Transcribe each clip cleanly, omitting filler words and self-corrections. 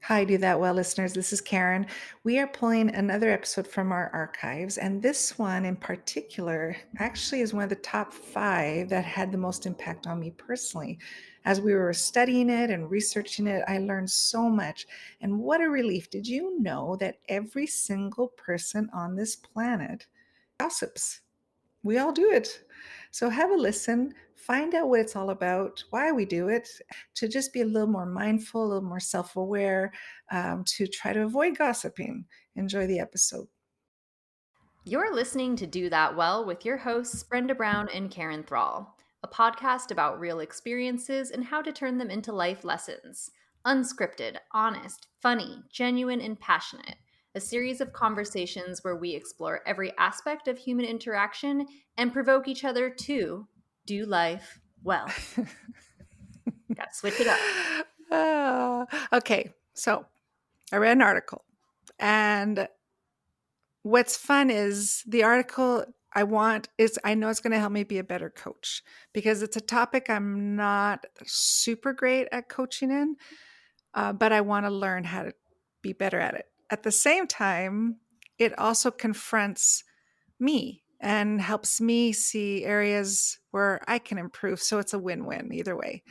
Hi, Do That Well listeners. This is Karen. We are pulling another episode from our archives, and this one in particular actually is one of the top five that had the most impact on me personally. As we were studying it and researching it, I learned so much. And what a relief. Did you know that every single person on this planet gossips? We all do it. So have a listen, find out what it's all about, why we do it, to just be a little more mindful, a little more self aware, to try to avoid gossiping. Enjoy the episode. You're listening to Do That Well with your hosts, Brenda Brown and Karen Thrall, a podcast about real experiences and how to turn them into life lessons. Unscripted, honest, funny, genuine, and passionate. A series of conversations where we explore every aspect of human interaction and provoke each other to do life well. Gotta switch it up. Okay, so I read an article, and what's fun is the article I know it's going to help me be a better coach because it's a topic I'm not super great at coaching in, but I want to learn how to be better at it. At the same time, it also confronts me and helps me see areas where I can improve. So it's a win-win either way.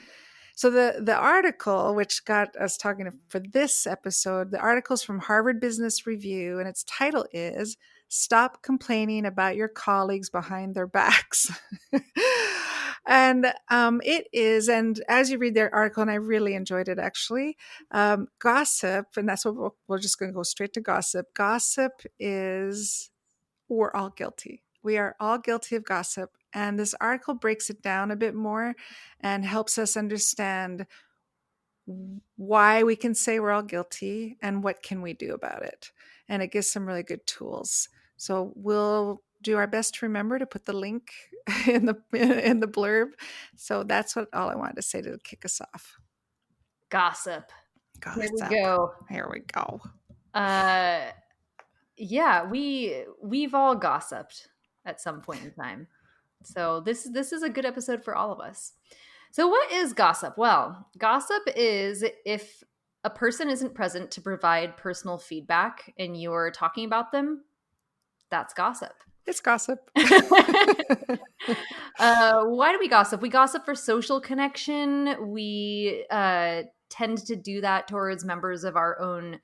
So the article, which got us talking for this episode, the article is from Harvard Business Review, and its title is "Stop Complaining About Your Colleagues Behind Their Backs." And it is, and as you read their article, and I really enjoyed it actually, gossip, and that's what we're just going to go straight to gossip. Gossip is, we're all guilty. We are all guilty of gossip. And this article breaks it down a bit more and helps us understand why we can say we're all guilty and what can we do about it. And it gives some really good tools. So we'll do our best to remember to put the link in the blurb. So that's what all I wanted to say to kick us off. Gossip. Here we Gossip. go. Here we go. Yeah, we've all gossiped at some point in time. So this is a good episode for all of us. So what is gossip? Well, gossip is if a person isn't present to provide personal feedback and you're talking about them, that's gossip. It's gossip. Why do we gossip? We gossip for social connection. We tend to do that towards members of our own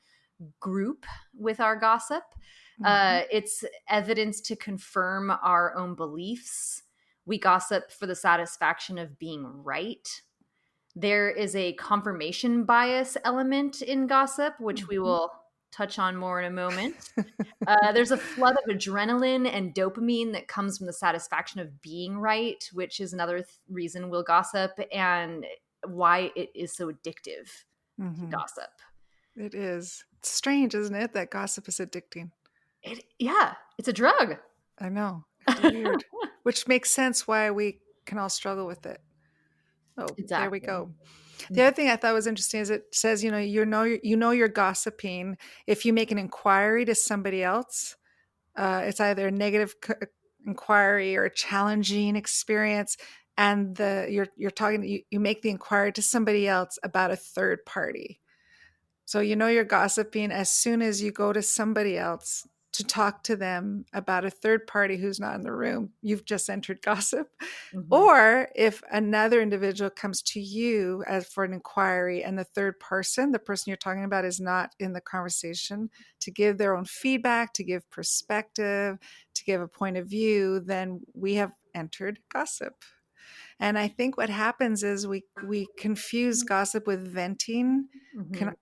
group with our gossip. It's evidence to confirm our own beliefs. We gossip for the satisfaction of being right. There is a confirmation bias element in gossip, which we will touch on more in a moment. There's a flood of adrenaline and dopamine that comes from the satisfaction of being right, which is another reason we'll gossip, and why it is so addictive to gossip. It is. It's strange, isn't it, that gossip is addicting? It's a drug. I know. It's weird. Which makes sense why we can all struggle with it. Oh, Exactly. there we go. The other thing I thought was interesting is it says, you're gossiping if you make an inquiry to somebody else. It's either a negative inquiry or a challenging experience, and you're talking. You make the inquiry to somebody else about a third party. So you're gossiping as soon as you go to somebody else to talk to them about a third party who's not in the room. You've just entered gossip. Mm-hmm. Or if another individual comes to you as for an inquiry and the third person, the person you're talking about, is not in the conversation to give their own feedback, to give perspective, to give a point of view, then we have entered gossip. And I think what happens is we confuse gossip with venting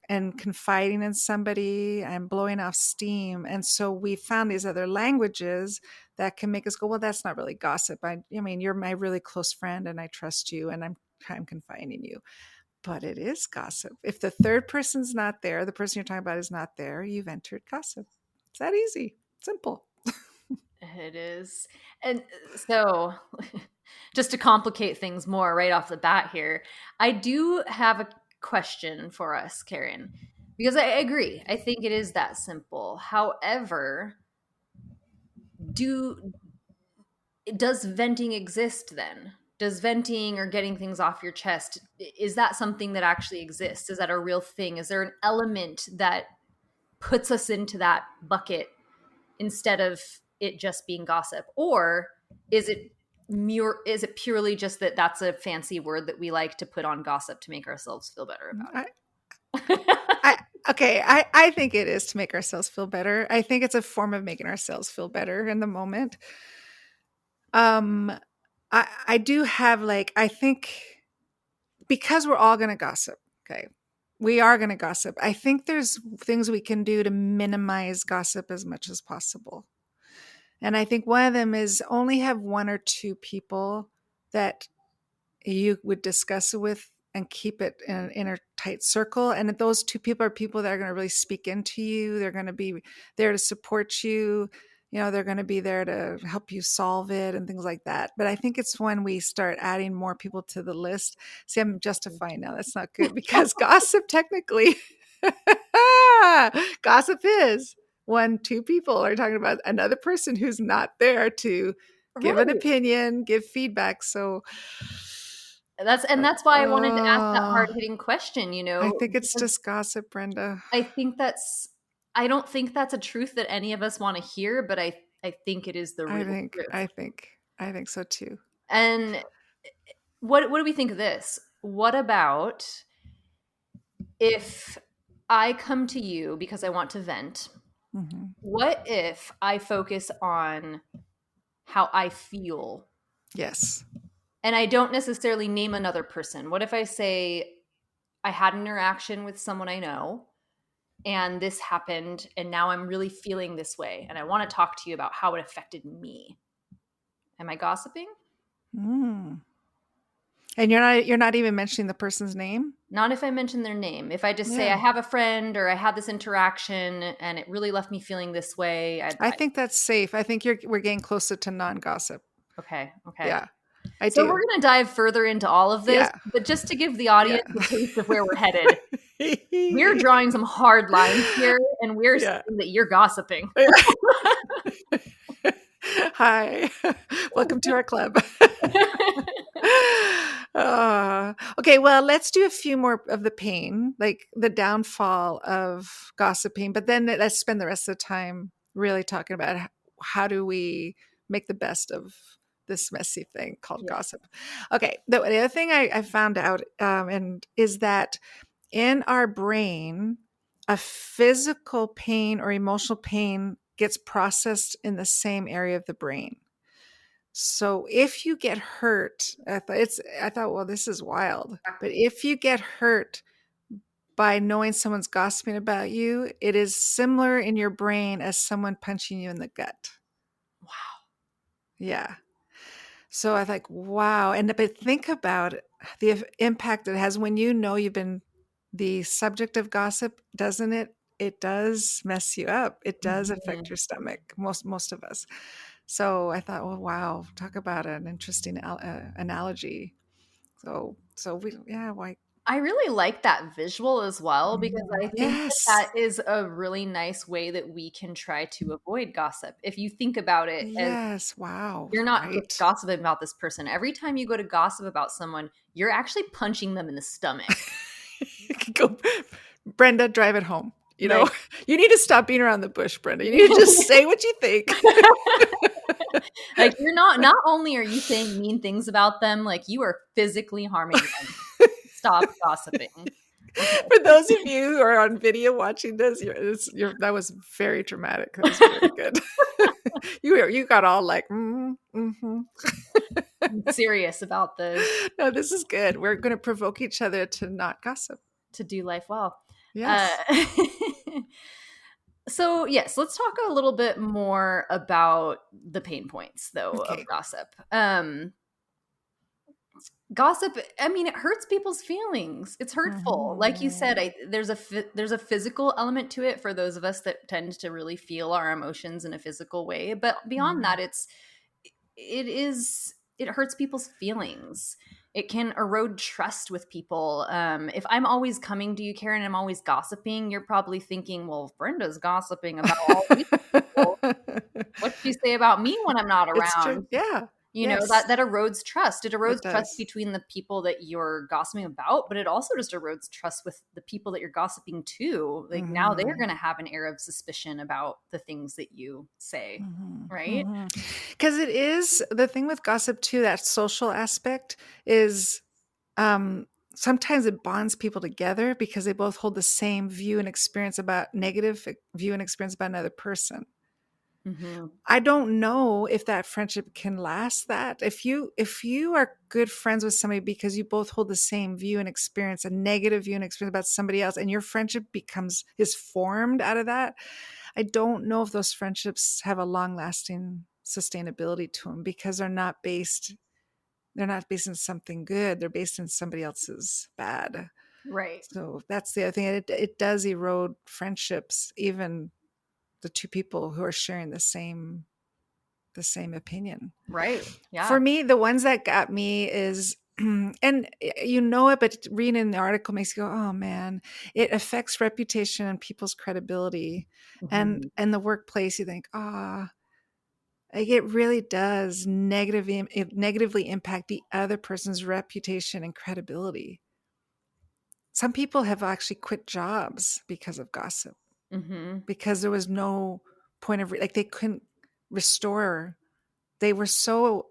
and confiding in somebody and blowing off steam. And so we found these other languages that can make us go, well, that's not really gossip. I mean, you're my really close friend and I trust you and I'm confiding in you. But it is gossip. If the third person's not there, the person you're talking about is not there, you've entered gossip. It's that easy. Simple. It is. And so, just to complicate things more right off the bat here, I do have a question for us, Karen, because I agree. I think it is that simple. However, does venting exist then? does venting or getting things off your chest, is that something that actually exists? Is that a real thing? Is there an element that puts us into that bucket instead of it just being gossip? Or is it purely just that that's a fancy word that we like to put on gossip to make ourselves feel better I, about it? I okay, I think it is to make ourselves feel better. I think it's a form of making ourselves feel better in the moment. Um, I do have like I think because we're all going to gossip. Okay, we are going to gossip. I think there's things we can do to minimize gossip as much as possible. And I think one of them is only have one or two people that you would discuss it with and keep it in a tight circle. And that those two people are people that are going to really speak into you. They're going to be there to support you. You know, they're going to be there to help you solve it and things like that. But I think it's when we start adding more people to the list. See, I'm justifying now. That's not good because gossip technically, gossip is when two people are talking about another person who's not there to give an Right. opinion, give feedback. So That's why I wanted to ask that uh, hard-hitting question, I think it's because just gossip, Brenda. I think that's I don't think that's a truth that any of us want to hear, but I think it is the I real think, truth. I think, I think so too. And what do we think of this? What about if I come to you because I want to vent? Hmm. What if I focus on how I feel Yes. and I don't necessarily name another person? What if I say I had an interaction with someone I know and this happened and now I'm really feeling this way and I want to talk to you about how it affected me? Am I gossiping? Mm. And you're not even mentioning the person's name. Not if I mention their name. If I just say I Yeah. have a friend or I had this interaction and it really left me feeling this way. I think that's safe. I think we're getting closer to non-gossip. Okay, okay. Yeah. I So we're do. going to dive further into all of this, Yeah. but just to give the audience Yeah. a taste of where we're headed, we're drawing some hard lines here and we're Yeah. saying that you're gossiping. Hi. Welcome to our club. Okay, well, let's do a few more of the pain, like the downfall of gossiping, but then let's spend the rest of the time really talking about how do we make the best of this messy thing called Yeah. gossip. Okay, the other thing I found out and is that in our brain, a physical pain or emotional pain gets processed in the same area of the brain. So if you get hurt, I thought, well, this is wild. But if you get hurt by knowing someone's gossiping about you, it is similar in your brain as someone punching you in the gut. Wow. Yeah. So I think, wow. But think about the impact it has when you know you've been the subject of gossip, doesn't it? It does mess you up. It does affect Mhm. your stomach. Most of us. So I thought, well, wow, talk about an interesting analogy. So we, yeah, why? I really like that visual as well because I think that Yes, that is a really nice way that we can try to avoid gossip. If you think about it as yes, wow, you're not just right. gossiping about this person. Every time you go to gossip about someone, you're actually punching them in the stomach. Go, Brenda, drive it home. You know, Like, you need to stop being around the bush, Brenda. You need to just say what you think. like you're not only are you saying mean things about them, like you are physically harming them. Stop gossiping. Okay. For those of you who are on video watching this, that was very dramatic. That was very good. You got all like, mm-hmm. I'm serious about the No, this is good. We're going to provoke each other to not gossip. to do life well. Uh, Yes. so yes, let's talk a little bit more about the pain points though of Okay. gossip. Gossip, I mean, it hurts people's feelings. It's hurtful. Like you said, Mhm. there's a physical element to it for those of us that tend to really feel our emotions in a physical way. But beyond Mhm. that, it hurts people's feelings. It can erode trust with people. If I'm always coming to you, Karen, and I'm always gossiping, you're probably thinking, well, if Brenda's gossiping about all these people, what do you say about me when I'm not It's true. around? Yeah. Yes, that erodes trust. It erodes it trust does. between the people that you're gossiping about, but it also just erodes trust with the people that you're gossiping to. Like now they're Mhm. going to have an air of suspicion about the things that you say, Mhm. right? Mhm. 'Cause it is the thing with gossip too, that social aspect is, sometimes it bonds people together because they both hold the same view and experience about negative view and experience about another person. Hmm. I don't know if that friendship can last that. If you are good friends with somebody because you both hold the same view and experience, a negative view and experience about somebody else, and your friendship is formed out of that, I don't know if those friendships have a long lasting sustainability to them because they're not based in something good. They're based in somebody else's bad. Right. So that's the other thing. It does erode friendships, even the two people who are sharing the same opinion. Right. For Yeah. me, the ones that got me is and you know it, but reading the article makes you go, oh man, it affects reputation and people's credibility. And Hmm. in the workplace, you think, like it really does negatively impact the other person's reputation and credibility. Some people have actually quit jobs because of gossip, Hmm. because there was no point of like they couldn't restore. They were so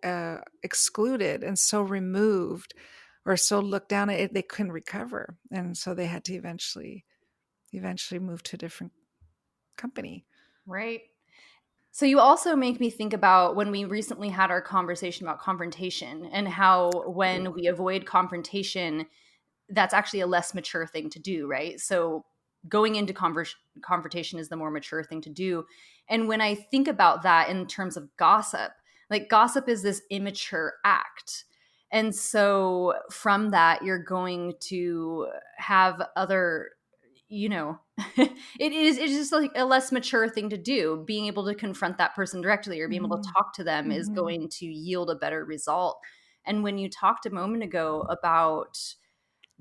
excluded and so removed or so looked down at it, they couldn't recover, and so they had to eventually move to a different company. Right. So you also make me think about when we recently had our conversation about confrontation and how Ooh. when we avoid confrontation, that's actually a less mature thing to do, right? So going into confrontation is the more mature thing to do. And when I think about that in terms of gossip, like gossip is this immature act. And so from that, you're going to have other, you know, it's just like a less mature thing to do. Being able to confront that person directly or being able to Mhm. talk to them is Mhm. going to yield a better result. And when you talked a moment ago about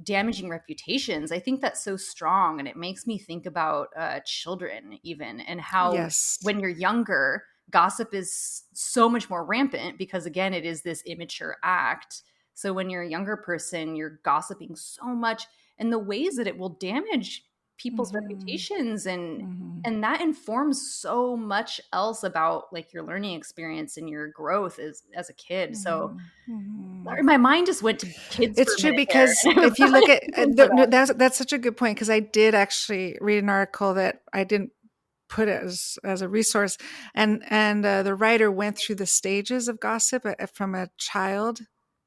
damaging reputations, I think that's so strong. And it makes me think about children, even, and how Yes. when you're younger, gossip is so much more rampant because, again, it is this immature act. So when you're a younger person, you're gossiping so much, and the ways that it will damage people's Mhm. reputations and Mhm. that informs so much else about like your learning experience and your growth as a kid. So Mhm. Mhm. my mind just went to kids for It's a true minute there. because And I'm if you look at apologizing for that. that's such a good point because I did actually read an article that I didn't put as a resource, and the writer went through the stages of gossip from a child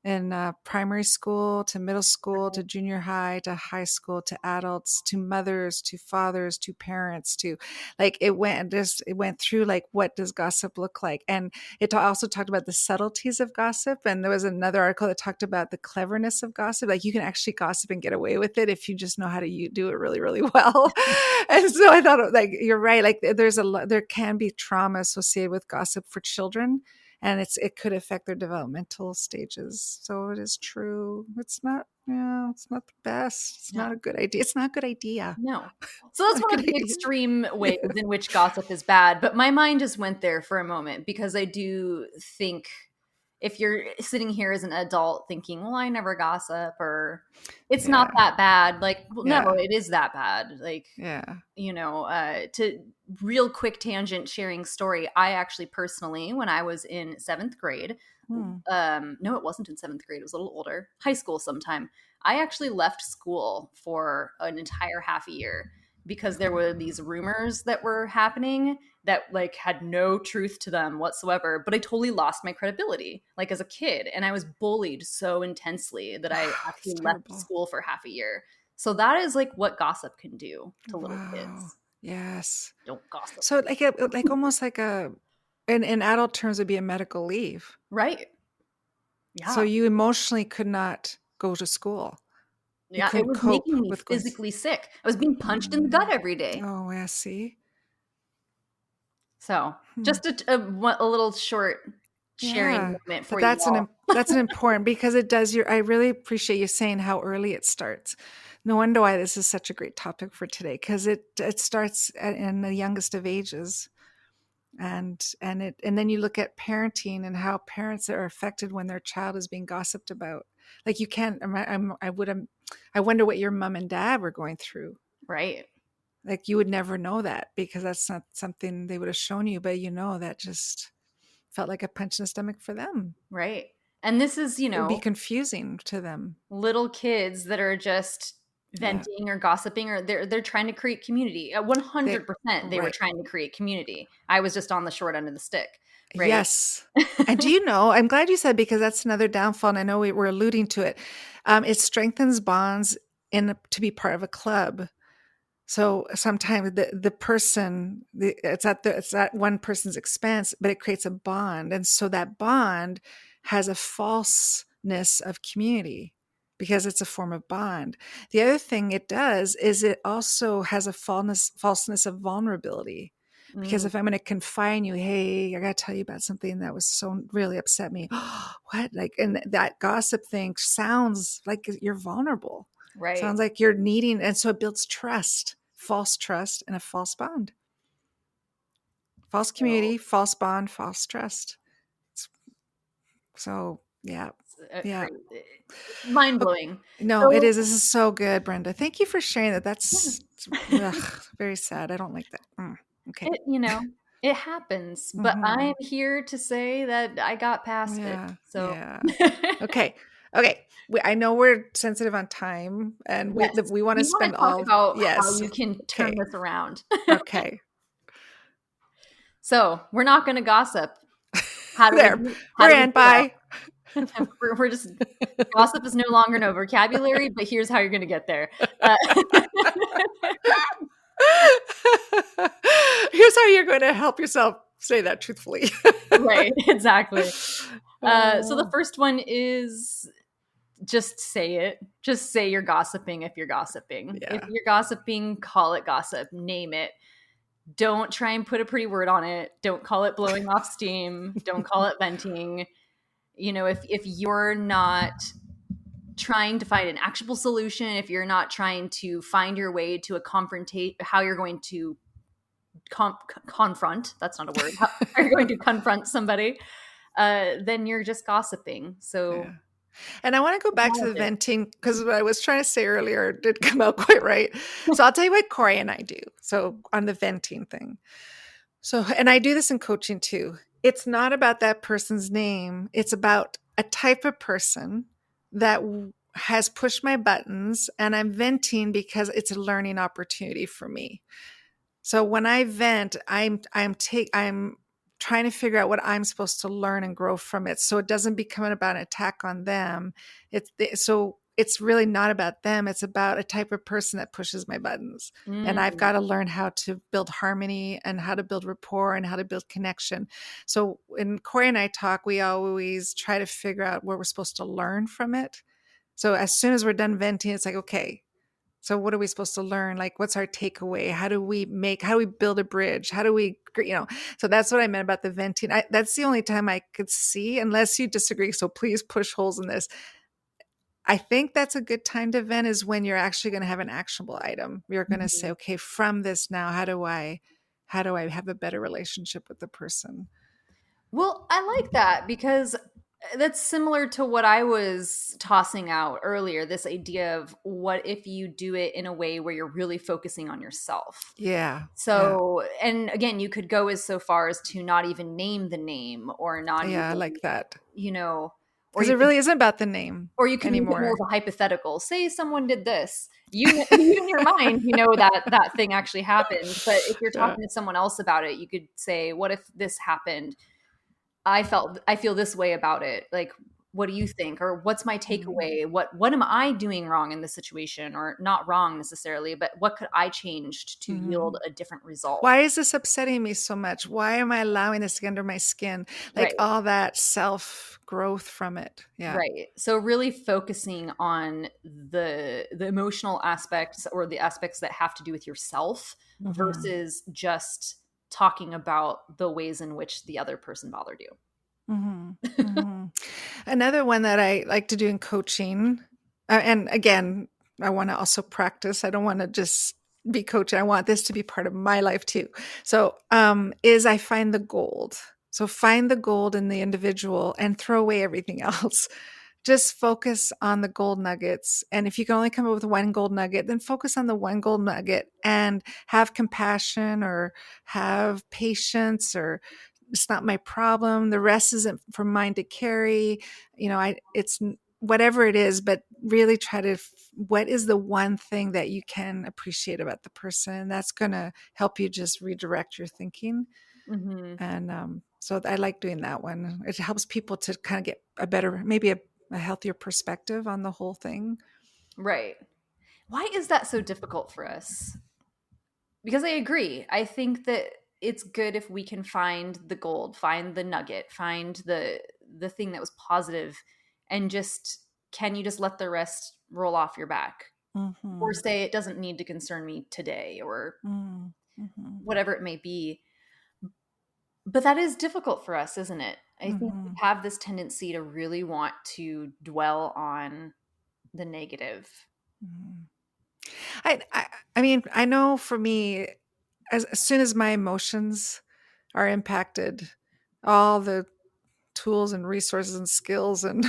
in primary school to middle school to junior high to high school to adults to mothers to fathers to parents to like it went through like what does gossip look like, and it also talked about the subtleties of gossip, and there was another article that talked about the cleverness of gossip, like you can actually gossip and get away with it if you just know how to do it really really well. And so I thought like you're right, like there can be trauma associated with gossip for children, and it could affect their developmental stages. So it is true. It's not the best. It's No, not a good idea. It's not a good idea. no. So that's Not a one good of the idea. extreme ways in which gossip is bad. But my mind just went there for a moment because I do think if you're sitting here as an adult thinking, well, I never gossip or it's not Yeah. that bad. Like, well, no, Yeah. it is that bad. Like, Yeah. to real quick tangent sharing story, I actually personally, when I was in seventh grade, Hmm. no, it wasn't in seventh grade, it was a little older, high school sometime. I actually left school for an entire half a year because there were these rumors that were happening that like had no truth to them whatsoever, but I totally lost my credibility like as a kid, and I was bullied so intensely that I It's actually left terrible. school for half a year. So that is like what gossip can do to little Wow. kids. Yes. Don't gossip. So like almost like in adult terms would be a medical leave. Right. So Yeah. you emotionally could not go to school. You Yeah, it couldn't was cope making me with going. physically sick. I was being punched in the gut Mm. every day. Oh, yeah, see? So, Hmm. just a little short sharing Yeah. moment But for you all. that's an important because it does your I really appreciate you saying how early it starts. No wonder why this is such a great topic for today because it starts in the youngest of ages. And then you look at parenting and how parents are affected when their child is being gossiped about. Like you can't, I wonder what your mom and dad were going through. Right. Like you would never know that because that's not something they would have shown you, but that just felt like a punch in the stomach for them. Right. And this is, It would be confusing to them. little kids that are just Yeah. venting or gossiping, or they're trying to create community. They 100% they were right. trying to create community. I was just on the short end of the stick, right? Yes. And do you know, I'm glad you said, because that's another downfall. And I know we're alluding to it. It strengthens bonds to be part of a club. So sometimes the person, it's at one person's expense, but it creates a bond. And so that bond has a falseness of community because it's a form of bond. The other thing it does is it also has a falseness of vulnerability. Because Mm, if I'm going to confine you, hey, I got to tell you about something that was so really upset me. What? Like, and that gossip thing sounds like you're vulnerable. right. Sounds like you're needing, and so it builds trust, false trust, and a false bond. False So, community, false bond, false trust. So, yeah, yeah. crazy. Mind Okay. blowing. No, it So, is. This is so good, Brenda. Thank you for sharing that. That's yeah. very sad. I don't like that. Okay. It happens, but I Hmm. am here to say that I got past it. Yeah, So, yeah. Okay, okay. I know we're sensitive on time, and we yes, we want to we want spend to talk all. about how Yes. you can turn Okay. this around. Okay. So, we're not going to gossip. How do we There. do how We're do we in. do that? Bye. We're just gossip is no longer in our vocabulary, but here's how you're going to get there. Uh, Here's how you're going to help yourself say that truthfully. right, exactly. So the Oh, first one is just say it. Just say you're gossiping if you're gossiping. If yeah. you're gossiping, call it gossip, name it. Don't try and put a pretty word on it. Don't call it blowing off steam. Don't call it venting. If you're not trying to find an actionable solution, if you're not trying to find your way to a confrontate, how you're going to confront, that's not a word, how you're going to confront somebody, then you're just gossiping. So Yeah. And I want to go back to acknowledge the it. venting because what I was trying to say earlier did come out quite right. So I'll tell you what Corey and I do. So on the venting thing. So, and I do this in coaching too. It's not about that person's name. It's about a type of person that has pushed my buttons, and I'm venting because it's a learning opportunity for me. So when I vent, I'm trying to figure out what I'm supposed to learn and grow from it. So it doesn't become about an attack on them. So it's really not about them. It's about a type of person that pushes my buttons. And I've Mm, got to learn how to build harmony and how to build rapport and how to build connection. So when Corey and I talk, we always try to figure out what we're supposed to learn from it. So as soon as we're done venting, it's like, okay, so what are we supposed to learn? Like, what's our takeaway? How do we build a bridge? How do we, so that's what I meant about the venting. That's the only time I could see, unless you disagree. So please push holes in this. I think that's a good time to vent is when you're actually going to have an actionable item. You're going to say, mhm. okay, from this now, how do I have a better relationship with the person? Well, I like that because that's similar to what I was tossing out earlier, this idea of what if you do it in a way where you're really focusing on yourself. Yeah. Yeah. So, and again, you could go as so far as to not even name the name, or not Yeah. I even, like that you know, or because you it could really isn't about the name or you can make it more of anymore. a hypothetical. Say someone did this. You in your mind, you know that thing actually happened. But if you're Yeah. talking to someone else about it, you could say, "What if this happened? I feel this way about it. Like, what do you think? Or what's my Mhm. takeaway? What am I doing wrong in this situation? Or not wrong necessarily, but what could I change to yield Mhm. a different result?" Why is this upsetting me so much? Why am I allowing this to get under my skin? Right. Like all that self growth from it. Yeah. Right. So really focusing on the emotional aspects, or the aspects that have to do with yourself, Hmm. versus just talking about the ways in which the other person bothered you. Hmm. Hmm. Another one that I like to do in coaching, and again, I want to also practice. I don't want to just be coaching. I want this to be part of my life too. So, is I find the gold. So find the gold in the individual and throw away everything else. Just focus on the gold nuggets. And if you can only come up with one gold nugget, then focus on the one gold nugget and have compassion or have patience, or it's not my problem. The rest isn't for mine to carry. It's whatever it is, but really try to, what is the one thing that you can appreciate about the person? That's going to help you just redirect your thinking. Mm-hmm. And so I like doing that one. It helps people to kind of get a better, maybe a healthier perspective on the whole thing. Right. Why is that so difficult for us? Because I agree. I think that it's good if we can find the gold, find the nugget, find the thing that was positive, and just, can you just let the rest roll off your back? Or Mm-hmm. say it doesn't need to concern me today, or Mm-hmm. whatever it may be. But that is difficult for us, isn't it? I think we Mm-hmm. have this tendency to really want to dwell on the negative. Mm-hmm. I mean, I know for me, as soon as my emotions are impacted, all the tools and resources and skills and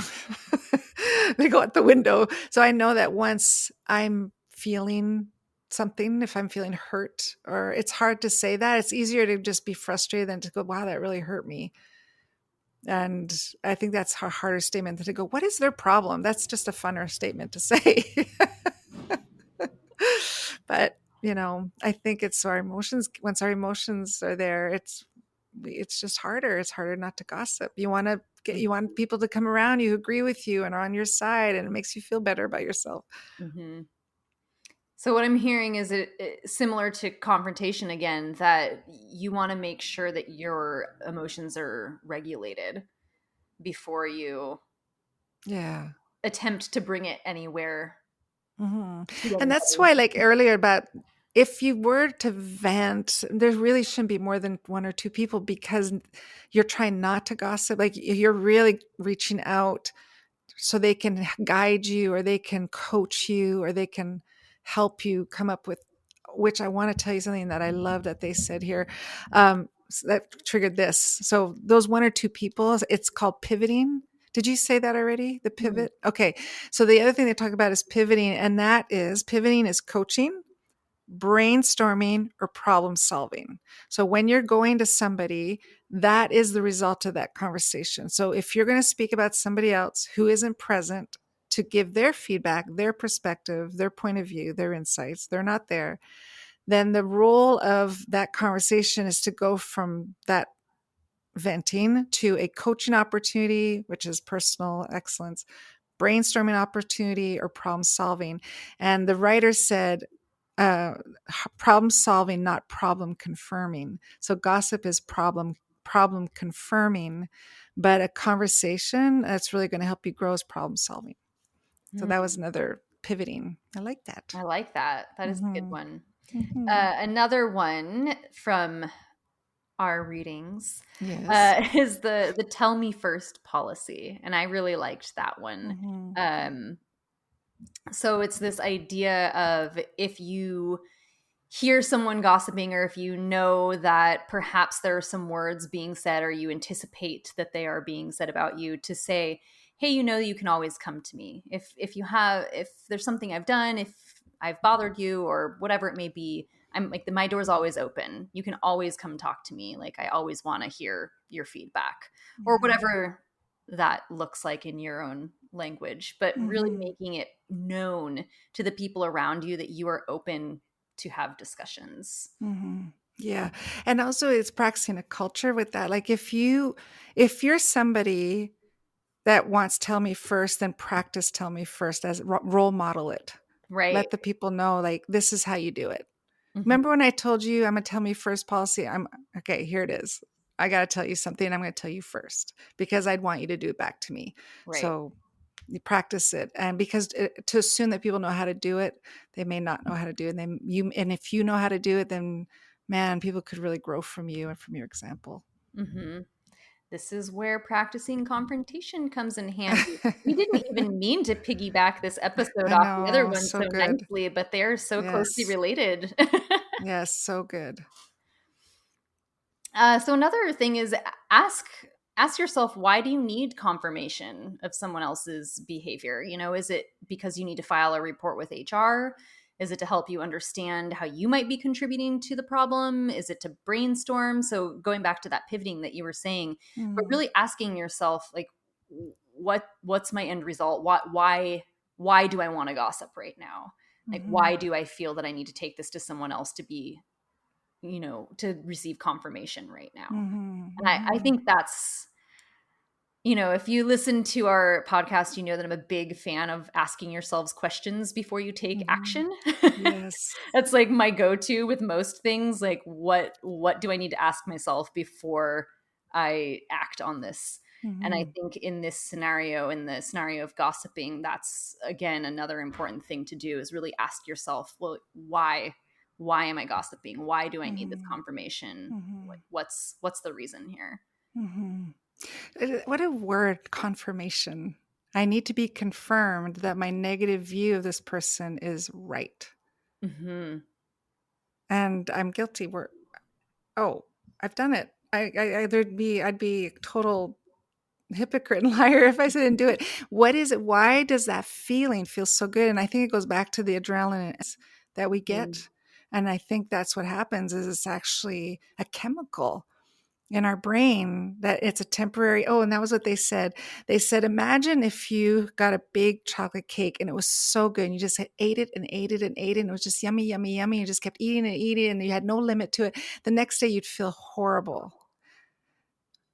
they go out the window. So I know that once I'm feeling something, if I'm feeling hurt, or it's hard to say that, it's easier to just be frustrated than to go, wow, that really hurt me. And I think that's a harder statement than to go, what is their problem? That's just a funner statement to say. But I think it's our emotions. Once our emotions are there, it's just harder. It's harder not to gossip. You want people to come around you who agree with you and are on your side, and it makes you feel better about yourself. Mm-hmm. So what I'm hearing is it similar to confrontation again, that you want to make sure that your emotions are regulated before you Yeah. attempt to bring it anywhere Hmm. to And that's anybody. why, like earlier, about if you were to vent, there really shouldn't be more than one or two people, because you're trying not to gossip. Like you're really reaching out so they can guide you, or they can coach you, or they can help you come up with, which I want to tell you something that I love that they said here. That triggered this. So those one or two people, it's called pivoting. Did you say that already? The Mm, pivot? Okay. So the other thing they talk about is pivoting, and that is pivoting is coaching, brainstorming, or problem solving. So when you're going to somebody, that is the result of that conversation. So if you're going to speak about somebody else who isn't present to give their feedback, their perspective, their point of view, their insights, they're not there, then the role of that conversation is to go from that venting to a coaching opportunity, which is personal excellence, brainstorming opportunity, or problem solving. And the writer said, uh, problem solving, not problem confirming. So gossip is problem confirming, but a conversation that's really going to help you grow is problem solving. So that was mm. another pivoting. I like that. I like that. That is a good Mm-hmm. one. Mm-hmm. Another one from our readings Yes. is the tell me first policy, and I really liked that one. Mm-hmm. Um, so it's this idea of, if you hear someone gossiping, or if you know that perhaps there are some words being said, or you anticipate that they are being said about you, to say, hey, you can always come to me if there's something I've done, if I've bothered you, or whatever it may be. I'm like, my door's always open. You can always come talk to me. Like, I always want to hear your feedback, or Yeah. whatever that looks like in your own language, but really Mm-hmm. making it known to the people around you that you are open to have discussions. Mm-hmm. Yeah. And also it's practicing a culture with that. Like if you're somebody that wants tell me first, then practice tell me first, as role model it. Right. Let the people know, like, this is how you do it. Mhm. Remember when I told you I'm a tell me first policy? I'm okay, here it is. I got to tell you something. I'm going to tell you first because I'd want you to do it back to me. Right. So you practice it. And because to assume that people know how to do it, they may not know how to do it. And if you know how to do it, then man, people could really grow from you and from your example. Mhm. this is where practicing confrontation comes in handy. We didn't even mean to piggyback this episode I off the other know, one so so good. nicely, but they're so closely Yes. related. Yes, so good. So another thing is ask yourself, why do you need confirmation of someone else's behavior? Is it because you need to file a report with HR? Is it to help you understand how you might be contributing to the problem? Is it to brainstorm? So going back to that pivoting that you were saying, but Mm, really asking yourself, like, what's my end result? Why do I want to gossip right now? Like, mhm, why do I feel that I need to take this to someone else to be, to receive confirmation right now? mhm, And I mhm, think that's, if you listen to our podcast, you know that I'm a big fan of asking yourselves questions before you take mhm. action. Yes. That's like my go-to with most things. Like, what do I need to ask myself before I act on this? And I Mhm, think in the scenario of gossiping, that's again another important thing to do, is really ask yourself, well, why am I gossiping? Why do I need this mhm, confirmation? Like, mhm, what's the reason here? mhm. What a word, confirmation. I need to be confirmed that my negative view of this person is right. Hmm. And I'm guilty. Oh, I've done it. I'd be a total hypocrite and liar if I didn't do it. What is it? Why does that feeling feel so good? And I think it goes back to the adrenaline that we get. And I think that's what happens is it's actually a chemical in our brain that it's a temporary. Oh, and that was what they said. They said, imagine if you got a big chocolate cake and it was so good and you just ate it and ate it and ate it and it was just yummy, yummy, yummy. You just kept eating and eating and you had no limit to it. The next day you'd feel horrible.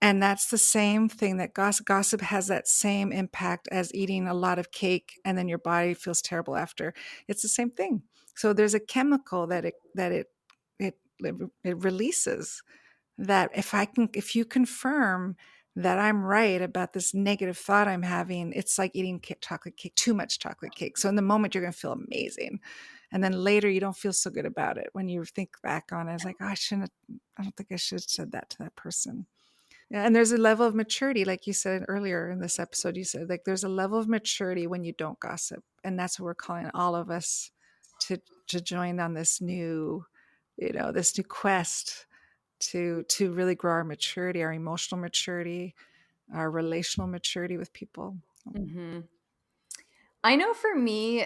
And that's the same thing that gossip has that same impact as eating a lot of cake and then your body feels terrible after. It's the same thing. So there's a chemical it it releases that if you confirm that I'm right about this negative thought I'm having, it's like eating chocolate cake, too much chocolate cake. So in the moment, you're going to feel amazing. And then later, you don't feel so good about it. When you think back on it, it's like, oh, I don't think I should have said that to that person. Yeah. And there's a level of maturity, like you said earlier in this episode, you said, like, there's a level of maturity when you don't gossip. And that's what we're calling all of us to, to join on this new, this new quest to really grow our maturity, our emotional maturity, our relational maturity with people. Hmm. I know for me,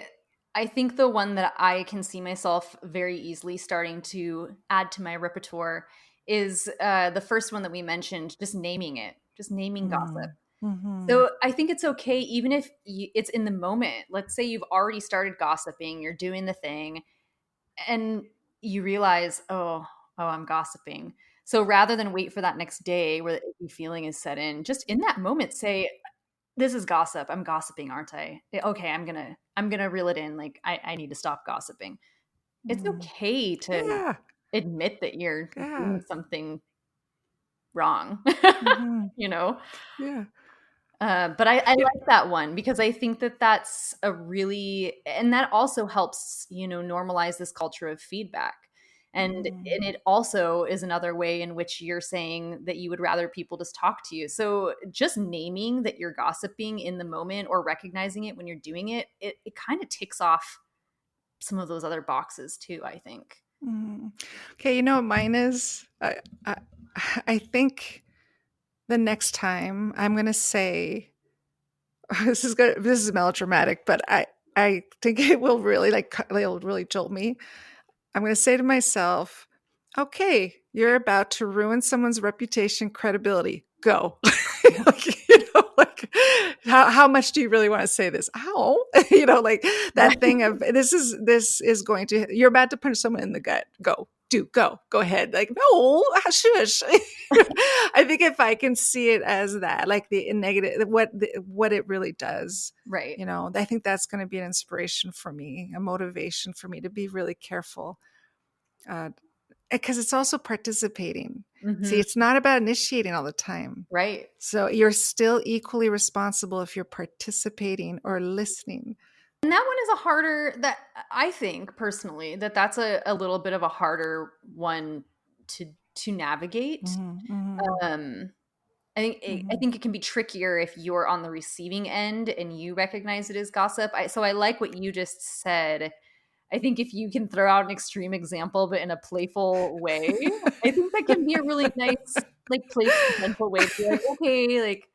I think the one that I can see myself very easily starting to add to my repertoire is the first one that we mentioned, just naming it, just naming gossip. Mm. Mm-hmm. So I think it's okay, even if it's in the moment. Let's say you've already started gossiping, you're doing the thing, and you realize, oh, I'm gossiping. So rather than wait for that next day where the icky feeling is set in, just in that moment say, this is gossip. I'm gossiping, aren't I? Okay, I'm gonna reel it in. Like, I need to stop gossiping. It's Mm. okay to Yeah. admit that you're Yeah. doing something wrong. Mm-hmm. you know Yeah. But I It, like that one because I think that that's a really, and that also helps, normalize this culture of feedback. And mm, it also is another way in which you're saying that you would rather people just talk to you. So just naming that you're gossiping in the moment or recognizing it when you're doing it, it kind of ticks off some of those other boxes too, I think. mm. Okay, you know what mine is? I, I think the next time I'm going to say, this is melodramatic, but I think it will really it'll really jolt me. I'm going to say to myself, okay, you're about to ruin someone's reputation, credibility. Go. How much do you really want to say this? Ow. Like that thing of this is going to, you're about to punch someone in the gut. Go ahead. Like, no, shush. I think if I can see it as that, like the negative, what it really does, Right. I think that's going to be an inspiration for me, a motivation for me to be really careful because it's also participating. See, Hmm. it's not about initiating all the time. Right. So you're still equally responsible if you're participating or listening. And that one is a harder, that I think personally that that's a little bit of a harder one to navigate. Mhm, mhm, Um I think it can be trickier if you're on the receiving end and you recognize it as gossip. So I like what you just said. I think if you can throw out an extreme example, but in a playful way, I think that can be a really nice, like, playful, gentle way to be like, okay, like,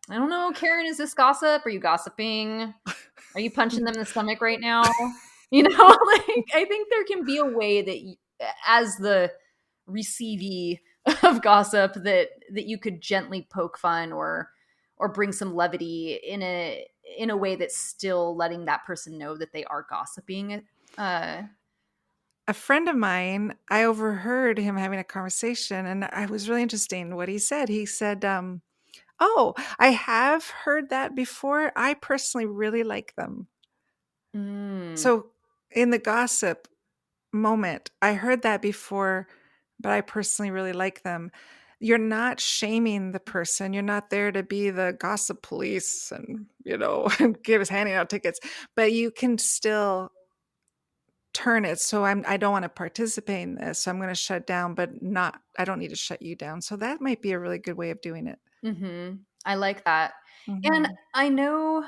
I don't know, Karen, is this gossip? Are you gossiping? Are you punching them in the stomach right now? You know, like, I think there can be a way that as the receivee of gossip, that you could gently poke fun or bring some levity in a way that's still letting that person know that they are gossiping. A friend of mine, I overheard him having a conversation, and I was really interested in what he said. He said, "Oh, I have heard that before. I personally really like them." Mm, So in the gossip moment, I heard that before, but I personally really like them. You're not shaming the person. You're not there to be the gossip police and, give us handing out tickets, but you can still turn it. So I don't want to participate in this. So I'm going to shut down, but not, I don't need to shut you down. So that might be a really good way of doing it. I like that. And Mhm. I know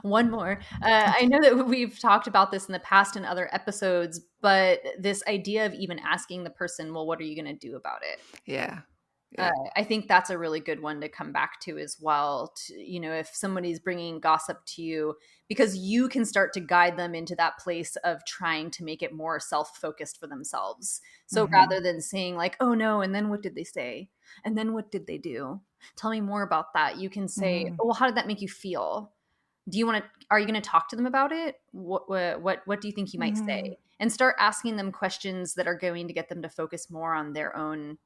one more. I know that we've talked about this in the past in other episodes, but this idea of even asking the person, well, what are you going to do about it? Yeah. Yeah. I think that's a really good one to come back to as well. If somebody's bringing gossip to you, because you can start to guide them into that place of trying to make it more self-focused for themselves. So rather Mhm. than saying like, "Oh no," and then what did they say? And then what did they do? Tell me more about that. You can say, Mhm. "Oh, well, how did that make you feel? Are you going to talk to them about it? What do you think you might Mhm. say?" And start asking them questions that are going to get them to focus more on their own,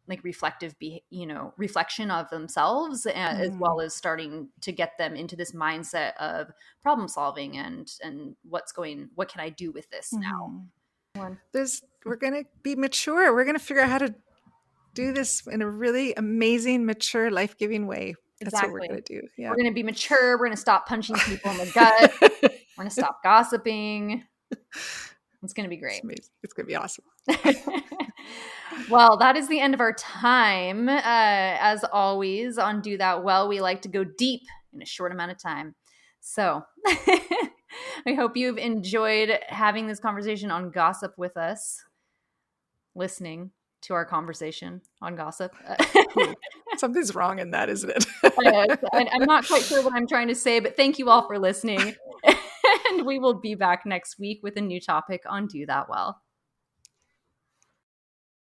like, reflection of themselves, as Mhm. well as starting to get them into this mindset of problem solving and what can I do with this Mhm. now. One. We're going to be mature. We're going to figure out how to do this in a really amazing, mature, life-giving way. That's what we're Exactly. going to do. We're Yeah. going to be mature. We're going to stop punching people in the gut. We're going to stop gossiping. It's going to be It's great. amazing. It's going to be awesome. Well, that is the end of our time. As always, on Do That Well, we like to go deep in a short amount of time. So I hope you've enjoyed having this conversation on gossip with us, listening to our conversation on gossip. Ooh, something's wrong in that, isn't I'm it? not quite sure what I'm trying to say, but thank you all for listening. And we will be back next week with a new topic on Do That Well.